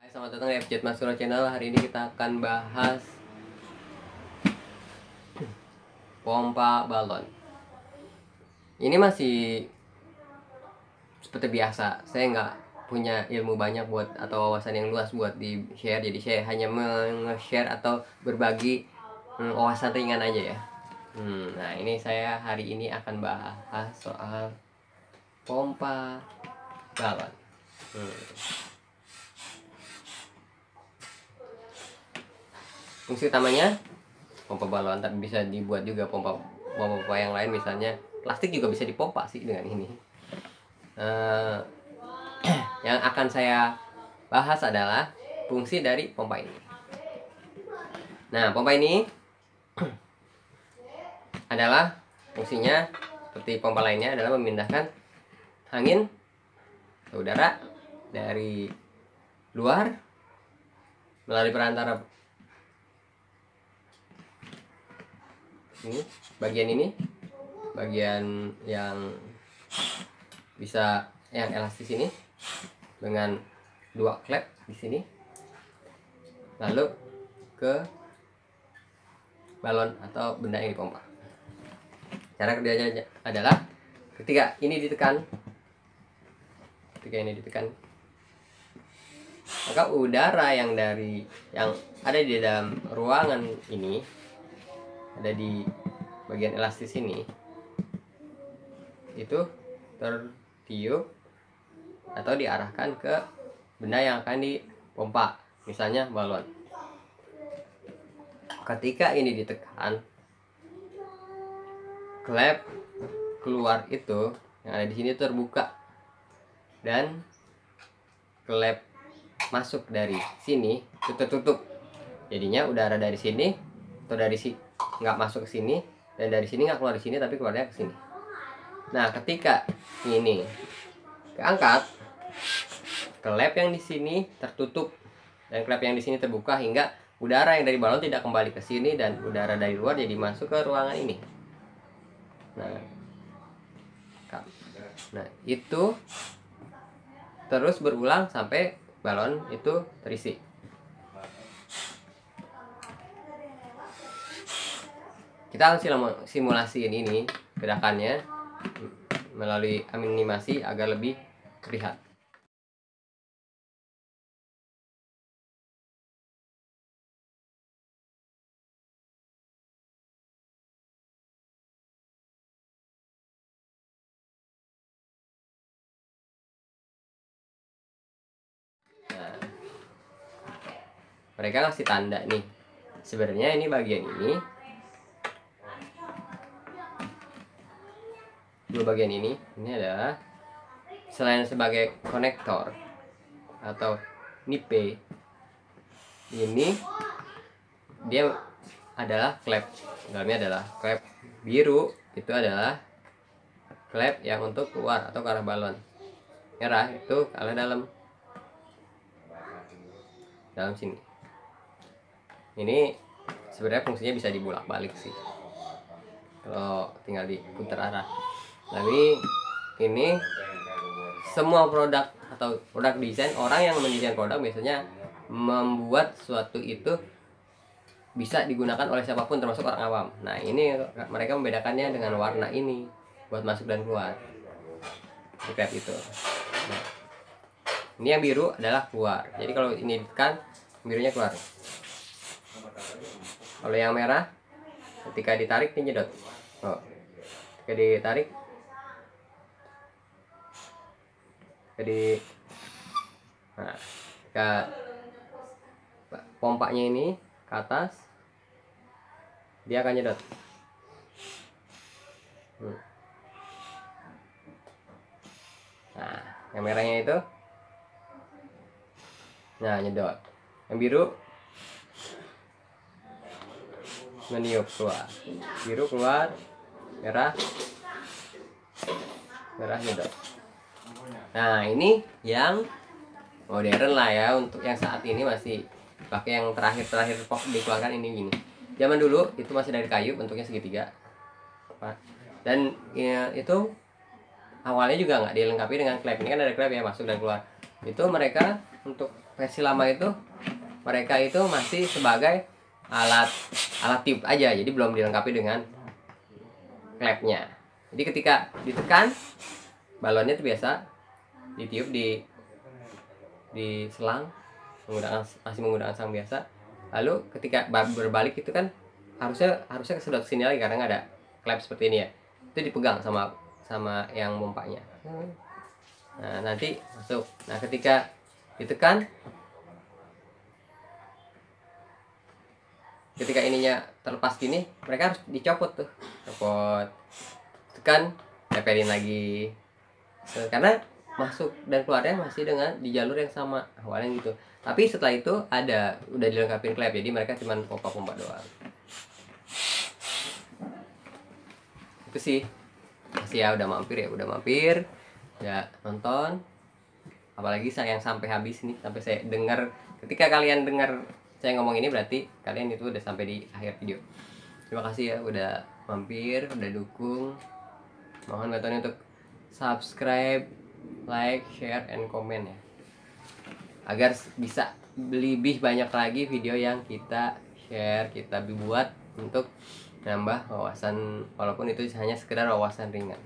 Hai, selamat datang di FJ Mas Suro Channel. Hari ini kita akan bahas pompa balon. Ini masih seperti biasa, saya nggak punya ilmu banyak buat atau wawasan yang luas buat di share. Jadi saya hanya share atau berbagi wawasan ringan aja ya. Nah, ini saya hari ini akan bahas soal pompa balon. Fungsi utamanya pompa balon, tapi bisa dibuat juga pompa yang lain, misalnya plastik juga bisa dipompa sih dengan ini. Yang akan saya bahas adalah fungsi dari pompa ini. Nah, pompa ini adalah fungsinya seperti pompa lainnya, adalah memindahkan angin atau udara dari luar melalui perantara ini, bagian yang bisa yang elastis ini dengan dua klep di sini, lalu ke balon atau benda yang dipompa. Cara kerjanya adalah ketika ini ditekan, maka udara yang ada di dalam ruangan ini, ada di bagian elastis ini, itu tertiup atau diarahkan ke benda yang akan dipompa, misalnya balon. Ketika ini ditekan, klep keluar itu yang ada di sini terbuka, dan klep masuk dari sini itu tertutup. Jadinya udara dari sini atau dari sini nggak masuk ke sini, dan dari sini nggak keluar di sini tapi keluarnya ke sini. Nah, ketika ini keangkat, klep yang di sini tertutup dan klep yang di sini terbuka, hingga udara yang dari balon tidak kembali ke sini dan udara dari luar jadi masuk ke ruangan ini. Nah, itu terus berulang sampai balon itu terisi. Kita akan simulasiin ini gerakannya melalui animasi agar lebih terlihat. Nah, mereka kasih tanda nih. Sebenarnya ini bagian ini, dua bagian ini adalah selain sebagai konektor atau nipe, ini dia adalah klep. Dalamnya adalah klep biru, itu adalah klep yang untuk keluar atau ke arah balon. Merah itu ke arah dalam sini. Ini sebenarnya fungsinya bisa dibolak-balik sih kalau tinggal diputar arah. Tapi ini semua produk atau produk desain, orang yang mendesain produk biasanya membuat suatu itu bisa digunakan oleh siapapun termasuk orang awam. Nah, ini mereka membedakannya dengan warna ini buat masuk dan keluar klep itu. Nah, ini yang biru adalah keluar, jadi kalau ini ditekan, birunya keluar. Kalau yang merah ketika ditarik ini nyedot. Ketika ditarik nah, ketika pompanya ini ke atas, dia akan nyedot. Nah, yang merahnya itu nyedot. Yang biru meniup keluar. Biru keluar, merah nyedot. Nah, ini yang modern lah ya, untuk yang saat ini masih pakai yang terakhir dikeluarkan ini gini. Zaman dulu itu masih dari kayu, bentuknya segitiga. Dan ya, itu awalnya juga nggak dilengkapi dengan klep. Ini kan ada klep ya, masuk dan keluar. Itu mereka untuk versi lama itu mereka itu masih sebagai alat tiup aja, jadi belum dilengkapi dengan klepnya. Jadi ketika ditekan, balonnya itu biasa ditiup di selang masih menggunakan selang biasa. Lalu ketika berbalik itu kan harusnya kesedot sini lagi karena nggak ada klep seperti ini ya. Itu dipegang sama yang pompanya. Nah, nanti masuk. Nah, ketika ditekan, ketika ininya terlepas gini, mereka harus dicopot tuh, tekan, tempelin lagi. Karena masuk dan keluarnya masih dengan di jalur yang sama awalnya gitu. Tapi setelah itu udah dilengkapi klep, jadi mereka cuma pompa doang. Itu sih. Masih ya udah mampir ya nonton. Apalagi saya yang sampai habis nih, sampai saya dengar. Ketika kalian dengar saya ngomong ini berarti kalian itu udah sampai di akhir video. Terima kasih ya udah mampir, udah dukung. Mohon bantuan untuk subscribe, like, share, and comment ya, agar bisa lebih banyak lagi video yang kita share, kita buat untuk nambah wawasan, walaupun itu hanya sekedar wawasan ringan.